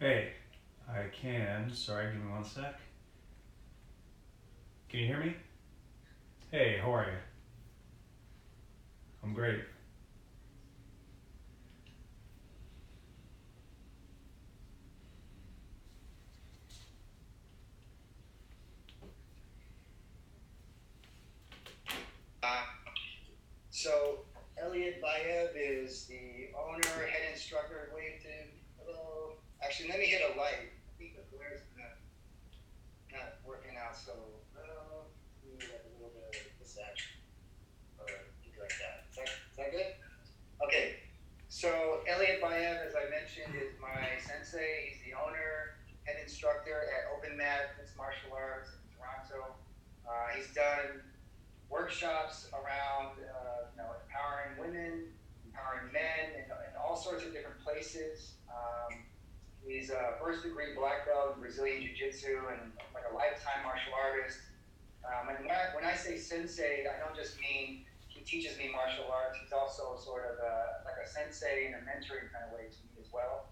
Hey, I can. Sorry, give me one sec. Can you hear me? Hey, how are you? I'm great. Uh, so Elliot Bayev is the owner, head instructor. Wave to hello. Actually, let me hit a light. I think the glare's not working out. So maybe like a little bit of this action or anything like that. Is that good? Okay. So Elliot Bayev, as I mentioned, is my sensei. He's the owner, head instructor at Open Mat Mixed Martial Arts in Toronto. He's done workshops around empowering women, empowering men, in all sorts of different places. He's a first degree black belt in Brazilian Jiu-Jitsu and like a lifetime martial artist. And when I say sensei, I don't just mean he teaches me martial arts. He's also sort of like a sensei in a mentoring kind of way to me as well.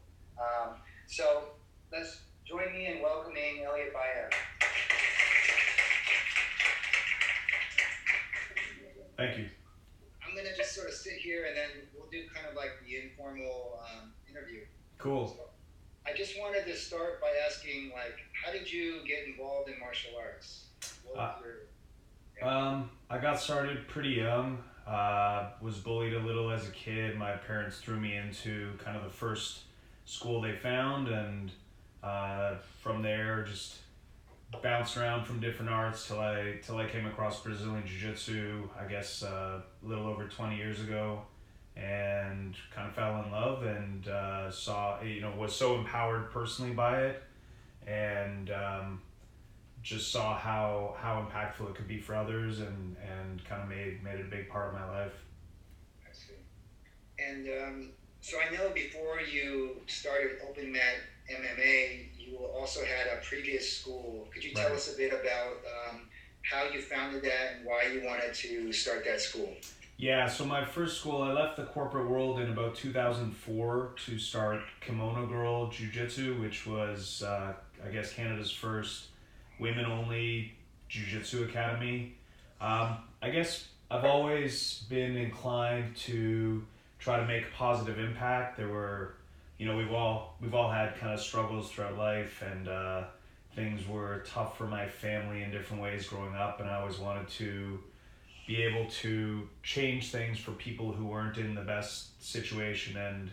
So let's join me in welcoming Elliot Bayer. Thank you. I'm gonna just sort of sit here and then we'll do kind of like the informal interview. Cool. So I just wanted to start by asking, like, how did you get involved in martial arts? What was I got started pretty young. Was bullied a little as a kid. My parents threw me into kind of the first school they found, and from there just bounced around from different arts till I came across Brazilian Jiu-Jitsu, I guess a little over 20 years ago, and kind of fell in love and was so empowered personally by it, and just saw how impactful it could be for others, and kind of made it a big part of my life. I see. And so I know before you started Open Mat MMA, you also had a previous school. Could you tell Right. us a bit about how you founded that and why you wanted to start that school? Yeah, so my first school, I left the corporate world in about 2004 to start Kimono Girl Jiu-Jitsu, which was, I guess, Canada's first women-only Jiu-Jitsu academy. I guess I've always been inclined to try to make a positive impact. There were, we've all had kind of struggles throughout life, and things were tough for my family in different ways growing up, and I always wanted to be able to change things for people who weren't in the best situation. And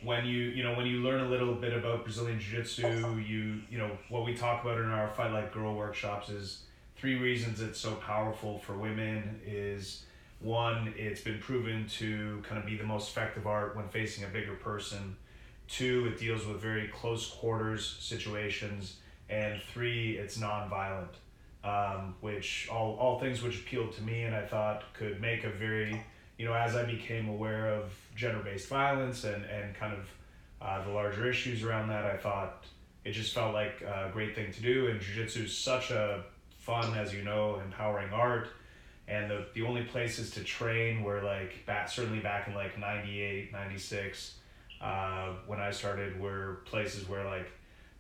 when you learn a little bit about Brazilian Jiu-Jitsu, what we talk about in our Fight Like Girl workshops is three reasons it's so powerful for women. Is one, it's been proven to kind of be the most effective art when facing a bigger person. Two, it deals with very close quarters situations. And three, it's non-violent, which all things which appealed to me, and I thought could make a very, as I became aware of gender-based violence and kind of the larger issues around that, I thought it just felt like a great thing to do. And jiu-jitsu is such a fun, as you know, empowering art. And the only places to train were certainly back in like 98, 96, when I started, were places where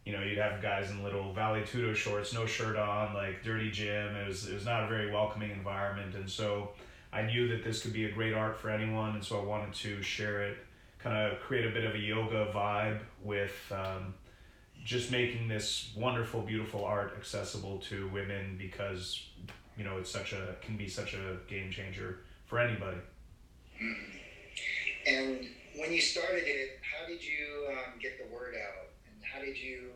you'd have guys in little Vale Tudo shorts, no shirt on, like dirty gym. It was not a very welcoming environment. And so I knew that this could be a great art for anyone. And so I wanted to share it, kind of create a bit of a yoga vibe with just making this wonderful, beautiful art accessible to women, because, it can be such a game changer for anybody. And when you started it, how did you get the word out? And how did you,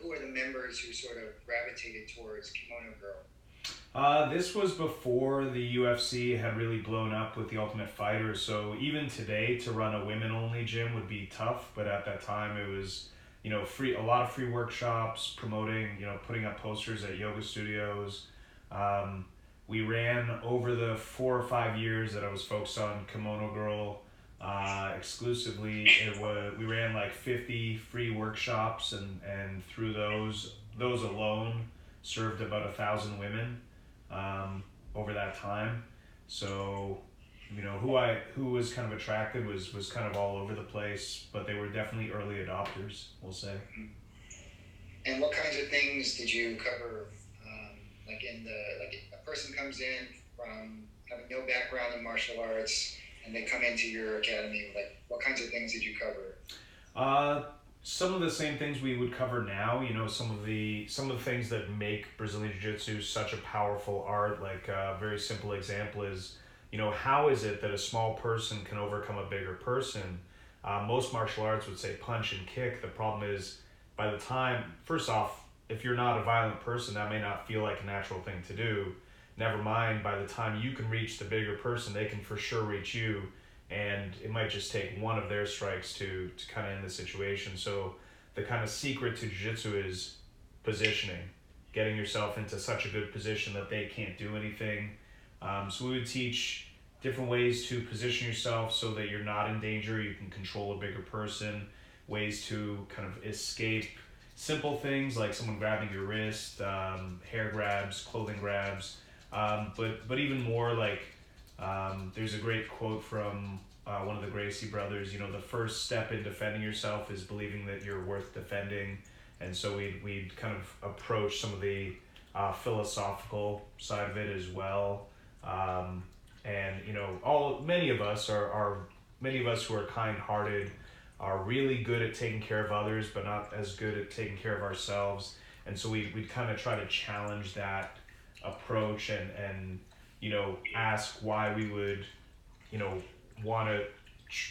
who are the members who sort of gravitated towards Kimono Girl? This was before the UFC had really blown up with the Ultimate Fighter, so even today to run a women-only gym would be tough, but at that time it was, free, a lot of free workshops, promoting, putting up posters at yoga studios. We ran, over the 4 or 5 years that I was focused on Kimono Girl exclusively, we ran like 50 free workshops, and through those alone served about 1,000 women over that time. So You know, who was kind of attracted was kind of all over the place, but they were definitely early adopters, we'll say. And what kinds of things did you cover? Like a person comes in from having no background in martial arts, and they come into your academy. Like, what kinds of things did you cover? Some of the same things we would cover now. You know, some of the things that make Brazilian Jiu-Jitsu such a powerful art. Like a very simple example is, you know, how is it that a small person can overcome a bigger person? Most martial arts would say punch and kick. The problem is, by the time, first off, if you're not a violent person, that may not feel like a natural thing to do. Never mind, by the time you can reach the bigger person, they can for sure reach you, and it might just take one of their strikes to kind of end the situation. So the kind of secret to jiu-jitsu is positioning, getting yourself into such a good position that they can't do anything. So we would teach different ways to position yourself so that you're not in danger, you can control a bigger person, ways to kind of escape simple things like someone grabbing your wrist, hair grabs, clothing grabs, but even more like there's a great quote from one of the Gracie brothers. You know, the first step in defending yourself is believing that you're worth defending, and so we'd kind of approach some of the philosophical side of it as well. And you know, many of us who are kind-hearted are really good at taking care of others, but not as good at taking care of ourselves. And so we'd kind of try to challenge that approach and you know, ask why we would, you know, want to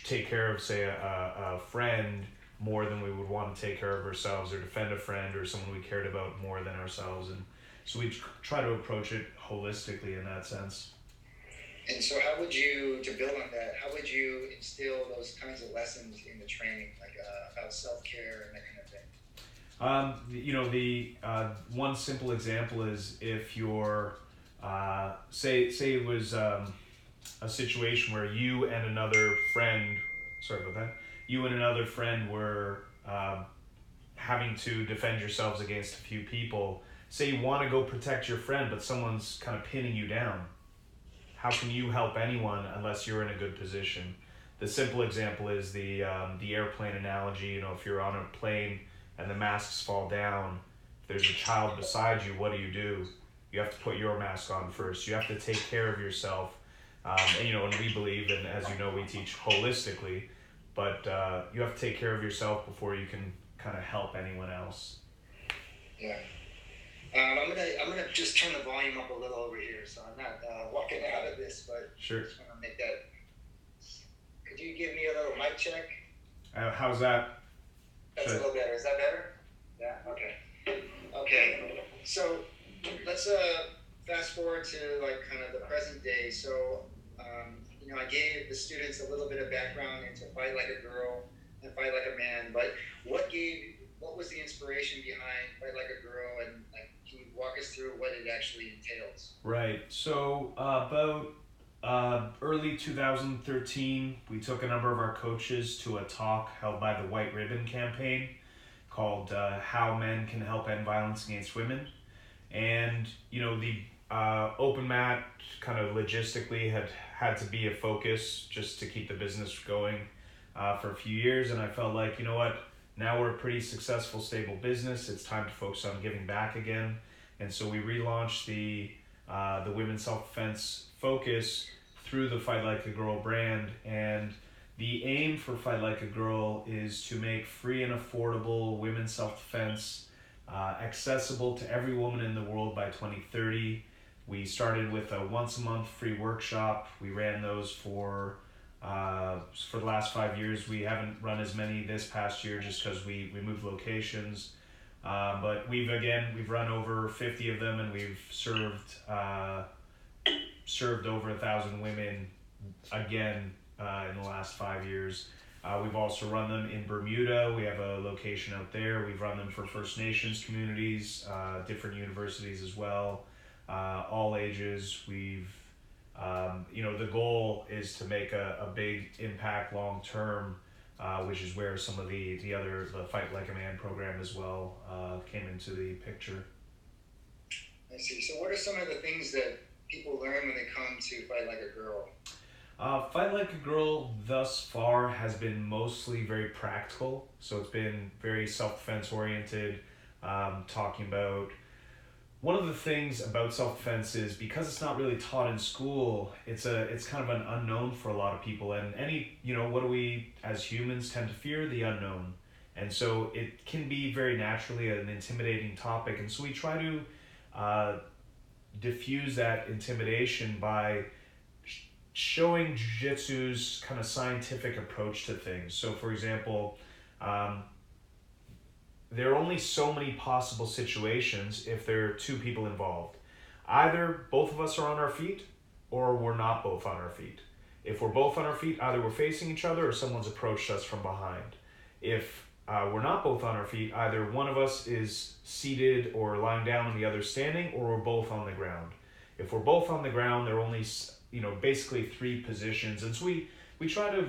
take care of, say, a friend more than we would want to take care of ourselves, or defend a friend or someone we cared about more than ourselves. And so we try to approach it holistically in that sense. And so how would you, to build on that, how would you instill those kinds of lessons in the training, like about self-care and that kind of thing? You know, the one simple example is if you're, say it was a situation where you and another friend, sorry about that, you and another friend were having to defend yourselves against a few people. Say you want to go protect your friend, but someone's kind of pinning you down. How can you help anyone unless you're in a good position? The simple example is the airplane analogy. You know, if you're on a plane and the masks fall down, if there's a child beside you, what do? You have to put your mask on first. You have to take care of yourself. And you know, and we believe, and as you know, we teach holistically, but you have to take care of yourself before you can kind of help anyone else. Yeah. I'm gonna just turn the volume up a little over here, so I'm not walking out of this, but sure. Just want to make that. Could you give me a little mic check? How's that? That's a little better. Is that better? Yeah. Okay. Okay. So let's fast forward to like kind of the present day. So you know, I gave the students a little bit of background into Fight Like a Girl and Fight Like a Man, but what was the inspiration behind Fight Like a Girl, and like, can you walk us through what it actually entails? Right. So about early 2013, we took a number of our coaches to a talk held by the White Ribbon Campaign called How Men Can Help End Violence Against Women. And, you know, the open mat kind of logistically had to be a focus just to keep the business going for a few years. And I felt like, you know what, now we're a pretty successful, stable business. It's time to focus on giving back again. And so we relaunched the women's self-defense focus through the Fight Like a Girl brand. And the aim for Fight Like a Girl is to make free and affordable women's self-defense accessible to every woman in the world by 2030. We started with a once-a-month free workshop. We ran those for the last 5 years. We haven't run as many this past year just because we moved locations. But we've run over 50 of them, and we've served over 1,000 women again in the last 5 years. We've also run them in Bermuda. We have a location out there. We've run them for First Nations communities, different universities as well, all ages. We've the goal is to make a big impact long term, which is where some of the Fight Like a Man program as well came into the picture. I see. So what are some of the things that people learn when they come to Fight Like a Girl? Fight Like a Girl thus far has been mostly very practical. So it's been very self defense oriented, talking about one of the things about self defense is because it's not really taught in school. It's kind of an unknown for a lot of people, and what do we as humans tend to fear? The unknown, and so it can be very naturally an intimidating topic, and so we try to uh, diffuse that intimidation by showing jiu-jitsu's kind of scientific approach to things. So, for example, um, there are only so many possible situations if there are two people involved. Either both of us are on our feet or we're not both on our feet. If we're both on our feet, either we're facing each other or someone's approached us from behind. If we're not both on our feet, either one of us is seated or lying down and the other standing, or we're both on the ground. If we're both on the ground, there are only basically three positions, and so we try to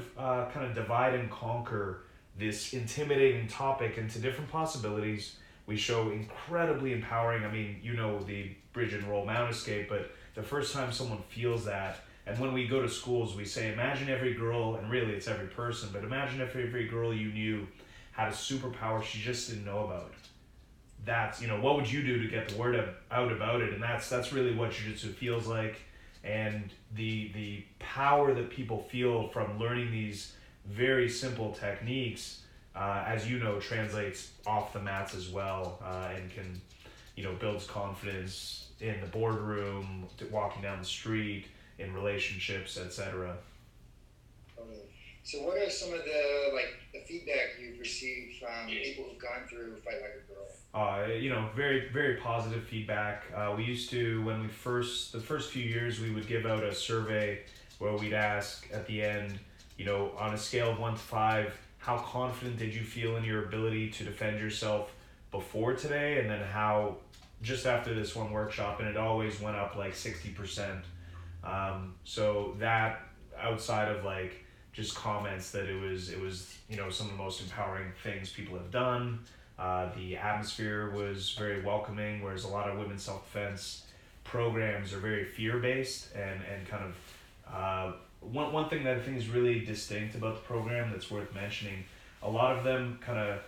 kind of divide and conquer this intimidating topic into different possibilities. We show incredibly empowering. I mean, the bridge and roll mount escape, but the first time someone feels that, and when we go to schools, we say, imagine every girl, and really it's every person, but imagine if every girl you knew had a superpower she just didn't know about. That's, what would you do to get the word out about it? And that's really what jiu-jitsu feels like. And the power that people feel from learning these very simple techniques, as translates off the mats as well, and can, builds confidence in the boardroom, walking down the street, in relationships, etc. So what are some of the feedback you've received from people who've gone through Fight Like a Girl? Very, very positive feedback. We used to, when the first few years, we would give out a survey where we'd ask at the end, on a scale of 1 to 5, how confident did you feel in your ability to defend yourself before today, and then how just after this one workshop, and it always went up like 60%. So that, outside of just comments that it was some of the most empowering things people have done. The atmosphere was very welcoming, whereas a lot of women's self-defense programs are very fear-based, and kind of one thing that I think is really distinct about the program that's worth mentioning, a lot of them kind of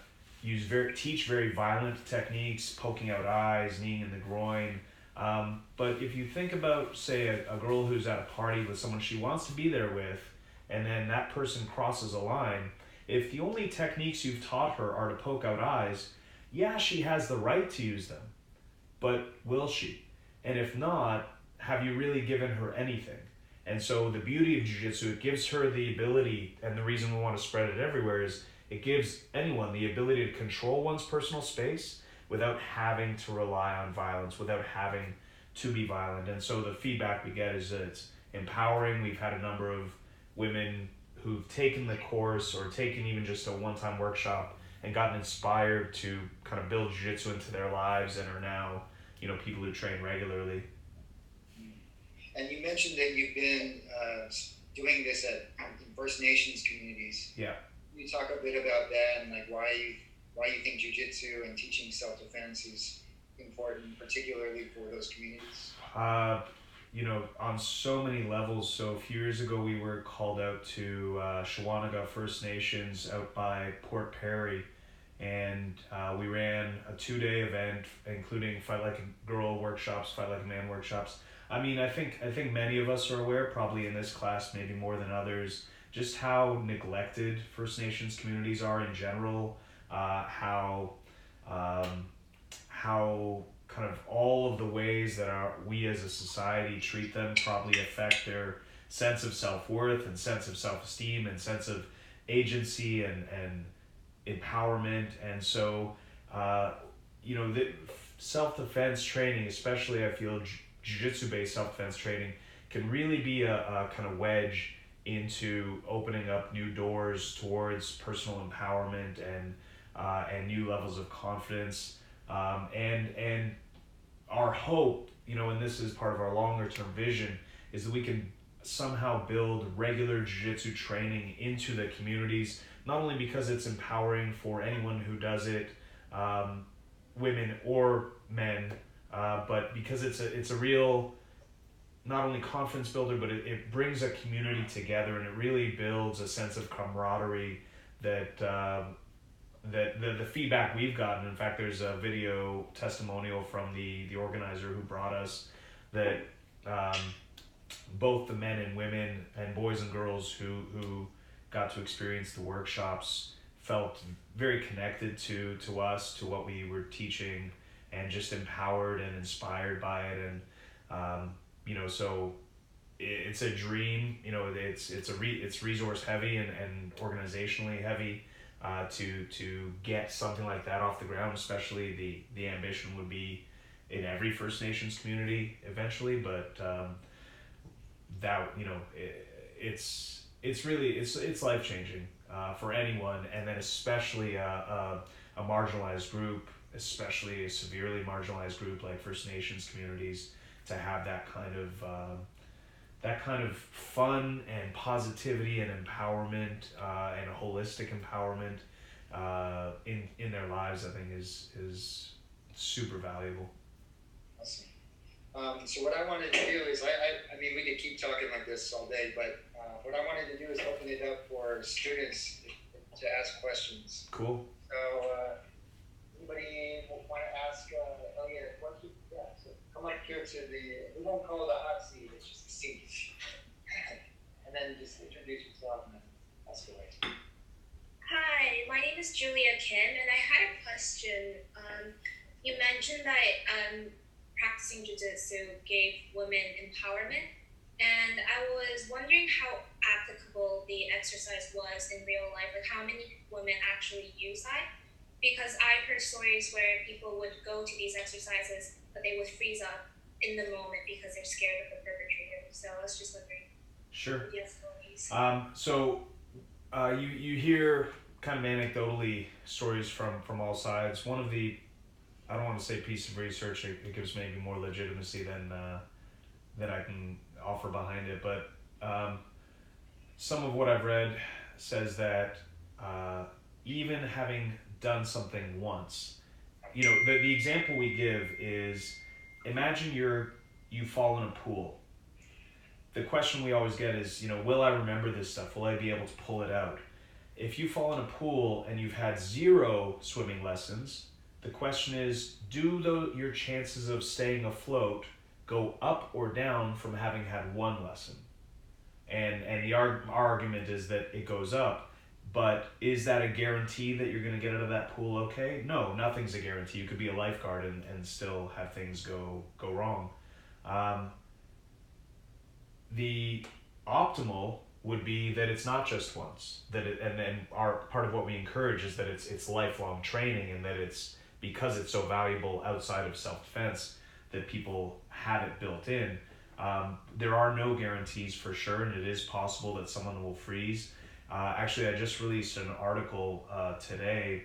teach very violent techniques, poking out eyes, kneeing in the groin. But if you think about, say, a girl who's at a party with someone she wants to be there with, and then that person crosses a line, if the only techniques you've taught her are to poke out eyes, yeah, she has the right to use them, but will she? And if not, have you really given her anything? And so the beauty of jiu-jitsu, it gives her the ability, and the reason we want to spread it everywhere is it gives anyone the ability to control one's personal space without having to rely on violence, without having to be violent. And so the feedback we get is that it's empowering. We've had a number of women who've taken the course or taken even just a one-time workshop and gotten inspired to kind of build jiu-jitsu into their lives, and are now, people who train regularly. And you mentioned that you've been doing this at First Nations communities. Yeah. Can you talk a bit about that and why you think jiu-jitsu and teaching self-defense is important, particularly for those communities? On so many levels. So a few years ago, we were called out to Shawanaga First Nations out by Port Perry, and we ran a 2-day event, including Fight Like a Girl workshops, Fight Like a Man workshops. I mean, I think many of us are aware, probably in this class, maybe more than others, just how neglected First Nations communities are in general, how kind of all of the ways that we as a society treat them probably affect their sense of self-worth and sense of self-esteem and sense of agency and empowerment. And so, the self-defense training, especially I feel jiu-jitsu-based self-defense training, can really be a kind of wedge into opening up new doors towards personal empowerment and new levels of confidence. And our hope, and this is part of our longer term vision, is that we can somehow build regular jiu-jitsu training into the communities, not only because it's empowering for anyone who does it, women or men, but because it's a real not only confidence builder, but it brings a community together, and it really builds a sense of camaraderie that the feedback we've gotten. In fact, there's a video testimonial from the organizer who brought us that both the men and women and boys and girls who got to experience the workshops felt very connected to us, to what we were teaching, and just empowered and inspired by it. And so it's a dream. It's resource heavy and organizationally heavy to get something like that off the ground. Especially the ambition would be in every First Nations community eventually, but it's life changing for anyone, and then especially a marginalized group, especially a severely marginalized group like First Nations communities, to have that kind of fun and positivity and empowerment and a holistic empowerment in their lives, I think is super valuable. Awesome. So what I wanted to do is, I mean, we could keep talking like this all day, but what I wanted to do is open it up for students to ask questions. Cool. So anybody want to ask Elliot a question? Yeah, so come up here to we won't call it a hot seat, it's just a seat. And then just introduce yourself and then ask away. Hi, my name is Jooyoung, and I had a question. You mentioned that practicing Jiu-Jitsu gave women empowerment, and I was wondering how applicable the exercise was in real life, like how many women actually use that, because I've heard stories where people would go to these exercises, but they would freeze up in the moment because they're scared of the perpetrator. So I was just wondering. Sure. Yes, stories. You hear kind of anecdotally stories from all sides. One of the, I don't want to say piece of research, it gives maybe more legitimacy than I can offer behind it, but some of what I've read says that even having done something once, the example we give is, imagine you fall in a pool. The question we always get is, will I remember this stuff? Will I be able to pull it out? If you fall in a pool and you've had 0 swimming lessons, the question is, do your chances of staying afloat go up or down from having had 1 lesson? And our argument is that it goes up, but is that a guarantee that you're going to get out of that pool okay? No, nothing's a guarantee. You could be a lifeguard and still have things go wrong. The optimal would be that it's not just once, and our part of what we encourage is that it's lifelong training, and that it's because it's so valuable outside of self-defense that people have it built in. There are no guarantees for sure, and it is possible that someone will freeze. Actually, I just released an article today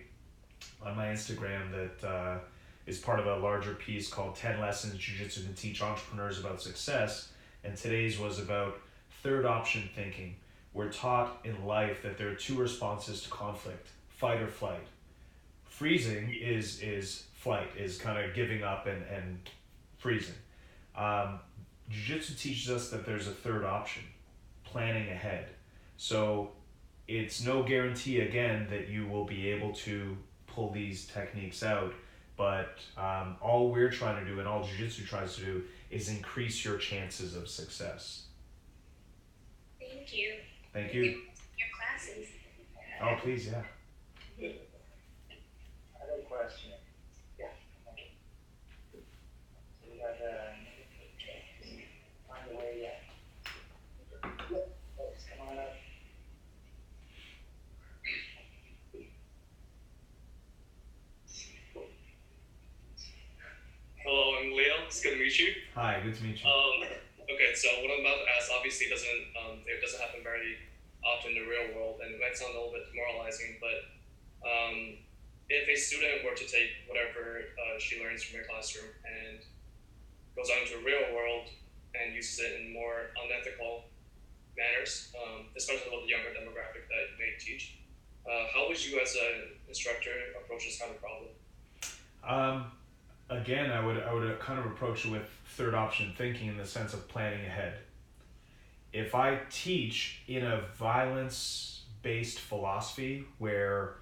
on my Instagram that is part of a larger piece called 10 Lessons Jiu-Jitsu Can Teach Entrepreneurs About Success. And today's was about third option thinking. We're taught in life that there are 2 responses to conflict: fight or flight. Freezing is flight, is kind of giving up and freezing. Jiu-Jitsu teaches us that there's a third option: planning ahead. So it's no guarantee, again, that you will be able to pull these techniques out, but all we're trying to do, and all Jiu-Jitsu tries to do, is increase your chances of success. Thank you. Thank you. Your classes. Oh, please, yeah. I have a question. Yeah. So you got find a way yet? Folks, come on up. Hello, I'm Leo. It's good to meet you. Hi, good to meet you. Okay, so what I'm about to ask obviously doesn't happen very often in the real world, and it might sound a little bit demoralizing, but if a student were to take whatever she learns from your classroom and goes out into the real world and uses it in more unethical manners, especially with the younger demographic that you may teach, how would you as an instructor approach this kind of problem? again, I would kind of approach it with third option thinking in the sense of planning ahead. If I teach in a violence-based philosophy where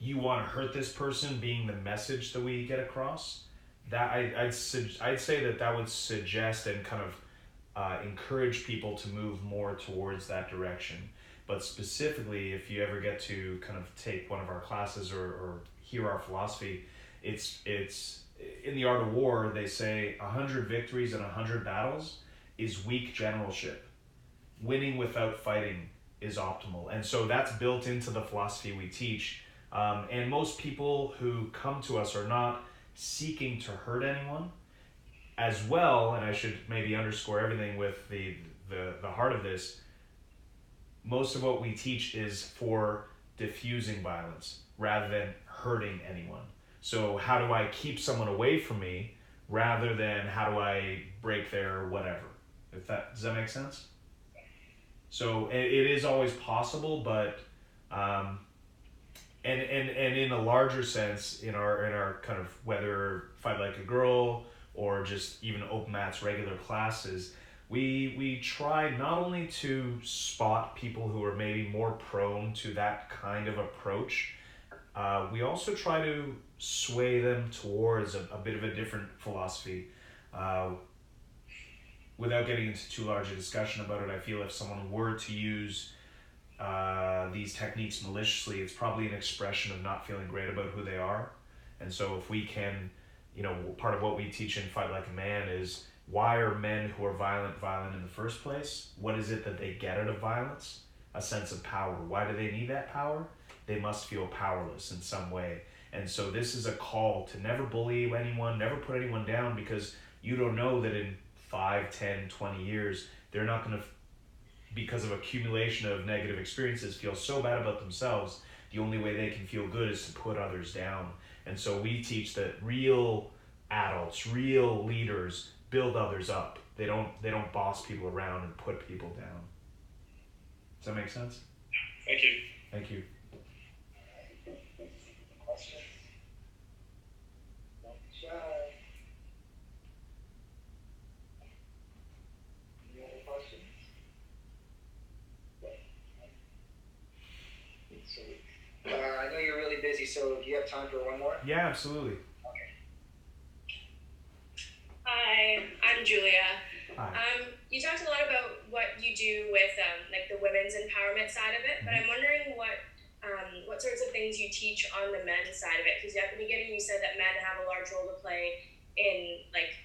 you want to hurt this person being the message that we get across, that I'd say that would suggest and kind of encourage people to move more towards that direction. But specifically, if you ever get to kind of take one of our classes or hear our philosophy, it's in the art of war, they say 100 victories and 100 battles is weak generalship. Winning without fighting is optimal. And so that's built into the philosophy we teach. And most people who come to us are not seeking to hurt anyone as well. And I should maybe underscore everything with the heart of this. Most of what we teach is for diffusing violence rather than hurting anyone. So how do I keep someone away from me rather than how do I break their whatever? Does that make sense? So it is always possible, but and in a larger sense, in our kind of whether Fight Like a Girl or just even open mats regular classes, we try not only to spot people who are maybe more prone to that kind of approach, we also try to sway them towards a bit of a different philosophy. Without getting into too large a discussion about it, I feel if someone were to use these techniques maliciously, it's probably an expression of not feeling great about who they are. And so if we can, part of what we teach in Fight Like a Man is, why are men who are violent in the first place? What is it that they get out of violence? A sense of power. Why do they need that power? They must feel powerless in some way. And so this is a call to never bully anyone, never put anyone down, because you don't know that in 5, 10, 20 years, they're not going to, because of accumulation of negative experiences, feel so bad about themselves. The only way they can feel good is to put others down. And so we teach that real adults, real leaders build others up. They don't boss people around and put people down. Does that make sense? Thank you. Thank you. Questions? Don't be shy. Any other questions? I know you're really busy, so do you have time for one more? Yeah, absolutely. Okay. Hi, I'm Julia. Hi. You talked a lot about what you do with like the women's empowerment side of it, but I'm wondering what sorts of things you teach on the men's side of it, because at the beginning you said that men have a large role to play in like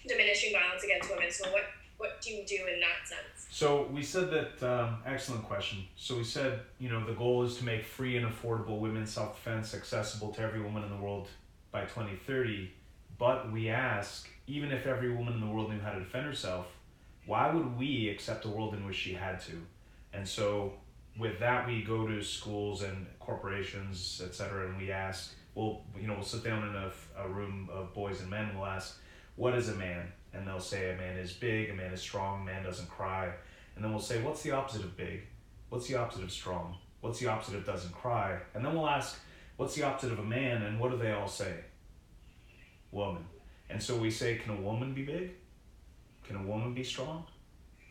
diminishing violence against women. So what do you do in that sense? So we said that, excellent question. So we said, the goal is to make free and affordable women's self-defense accessible to every woman in the world by 2030. But we ask, even if every woman in the world knew how to defend herself, why would we accept a world in which she had to? And so with that, we go to schools and corporations, etc., and we ask, we'll sit down in a room of boys and men, and we'll ask, what is a man? And they'll say a man is big, a man is strong, a man doesn't cry. And then we'll say, what's the opposite of big? What's the opposite of strong? What's the opposite of doesn't cry? And then we'll ask, what's the opposite of a man? And what do they all say? Woman. And so we say, can a woman be big? Can a woman be strong?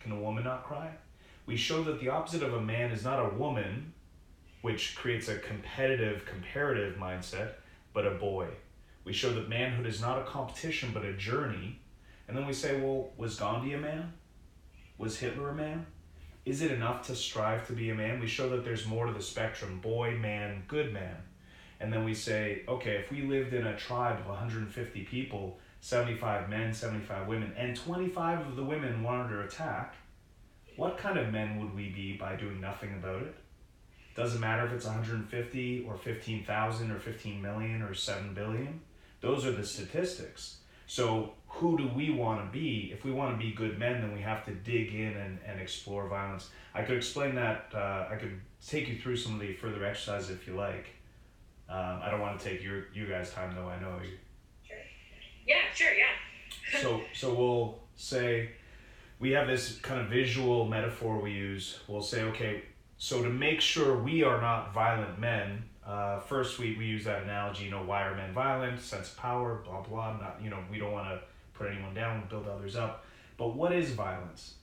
Can a woman not cry? We show that the opposite of a man is not a woman, which creates a comparative mindset, but a boy. We show that manhood is not a competition, but a journey. And then we say, well, was Gandhi a man? Was Hitler a man? Is it enough to strive to be a man? We show that there's more to the spectrum: boy, man, good man. And then we say, okay, if we lived in a tribe of 150 people, 75 men, 75 women, and 25 of the women wanted to attack, what kind of men would we be by doing nothing about it? Doesn't matter if it's 150 or 15,000 or 15 million or 7 billion. Those are the statistics. So who do we want to be? If we want to be good men, then we have to dig in and explore violence. I could explain that. I could take you through some of the further exercises if you like. I don't want to take you guys' time, though. I know you. Sure. Yeah. So we'll say, we have this kind of visual metaphor we use. We'll say, okay, so to make sure we are not violent men, first we use that analogy, why are men violent, sense of power, blah, blah, not, we don't want to put anyone down, build others up. But what is violence?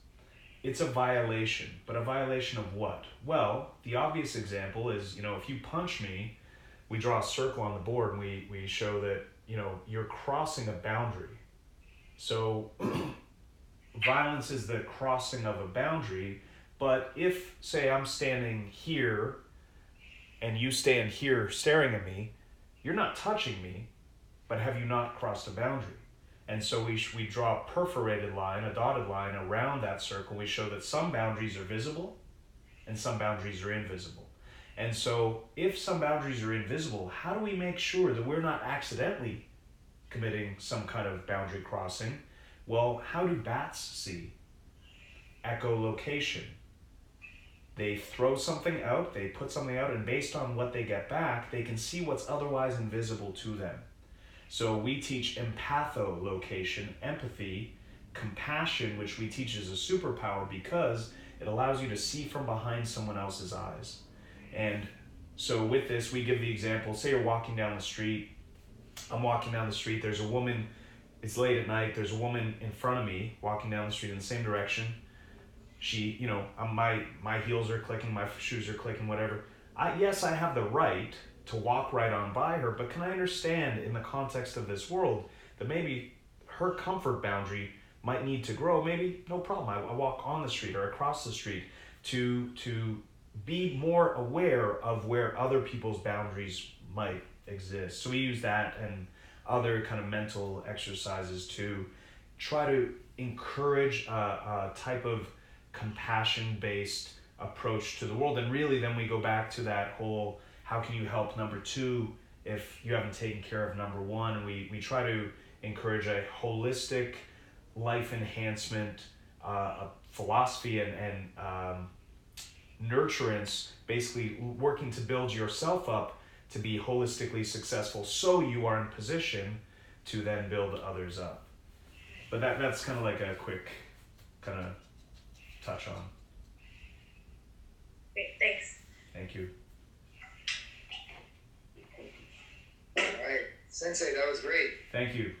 It's a violation, but a violation of what? Well, the obvious example is, if you punch me, we draw a circle on the board and we show that, you're crossing a boundary. So violence is the crossing of a boundary, but if, say, I'm standing here and you stand here staring at me, you're not touching me, but have you not crossed a boundary? And so we draw a perforated line, a dotted line around that circle. We show that some boundaries are visible and some boundaries are invisible. And so if some boundaries are invisible, how do we make sure that we're not accidentally committing some kind of boundary crossing? Well, how do bats see? Echolocation. They throw something out, they put something out, and based on what they get back, they can see what's otherwise invisible to them. So we teach empatholocation, empathy, compassion, which we teach as a superpower because it allows you to see from behind someone else's eyes. And so with this, we give the example, say you're walking down the street, I'm walking down the street, there's a woman, it's late at night, there's a woman in front of me walking down the street in the same direction. She, my heels are clicking, my shoes are clicking, whatever. Yes, I have the right to walk right on by her, but can I understand in the context of this world that maybe her comfort boundary might need to grow? Maybe no problem, I walk on the street or across the street to be more aware of where other people's boundaries might exist. So we use that and other kind of mental exercises to try to encourage a type of compassion-based approach to the world. And really then we go back to that whole, how can you help number two if you haven't taken care of number one? And we try to encourage a holistic life enhancement philosophy and nurturance, basically working to build yourself up to be holistically successful so you are in position to then build others up. But that's kind of like a quick kind of touch on. Great, thanks. Thank you. All right, Sensei, that was great. Thank you.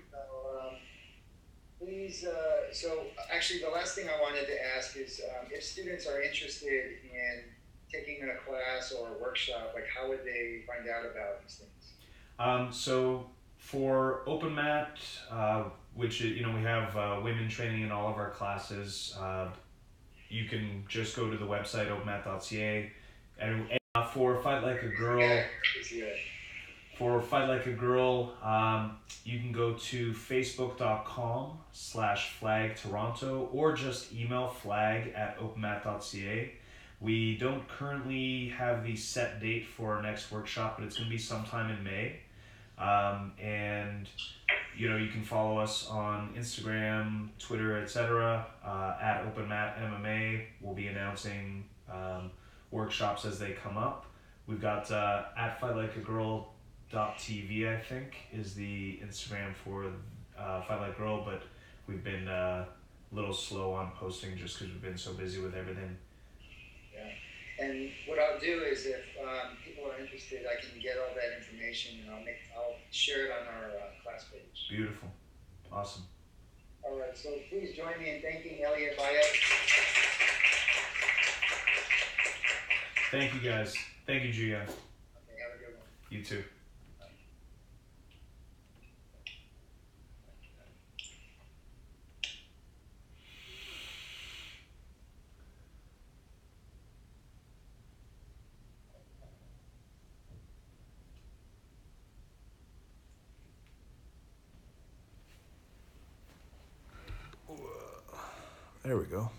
Please, so actually the last thing I wanted to ask is if students are interested in taking a class or a workshop, like how would they find out about these things? So for Open Mat, which we have women training in all of our classes, you can just go to the website openmat.ca. And for Fight Like a Girl, for Fight Like a Girl, you can go to facebook.com/flagtoronto or just email flag@openmat.ca. We don't currently have the set date for our next workshop, but it's going to be sometime in May. And you can follow us on Instagram, Twitter, etc. At OpenMatMMA. We'll be announcing workshops as they come up. We've got at fightlikeagirl.tv, I think, is the Instagram for Fight Like Girl, but we've been a little slow on posting just because we've been so busy with everything. Yeah. And what I'll do is if people are interested, I can get all that information and I'll share it on our class page. Beautiful. Awesome. All right, so please join me in thanking Elliot Bayat. Thank you, guys. Thank you, Jooyoung. Okay, have a good one. You too. There we go.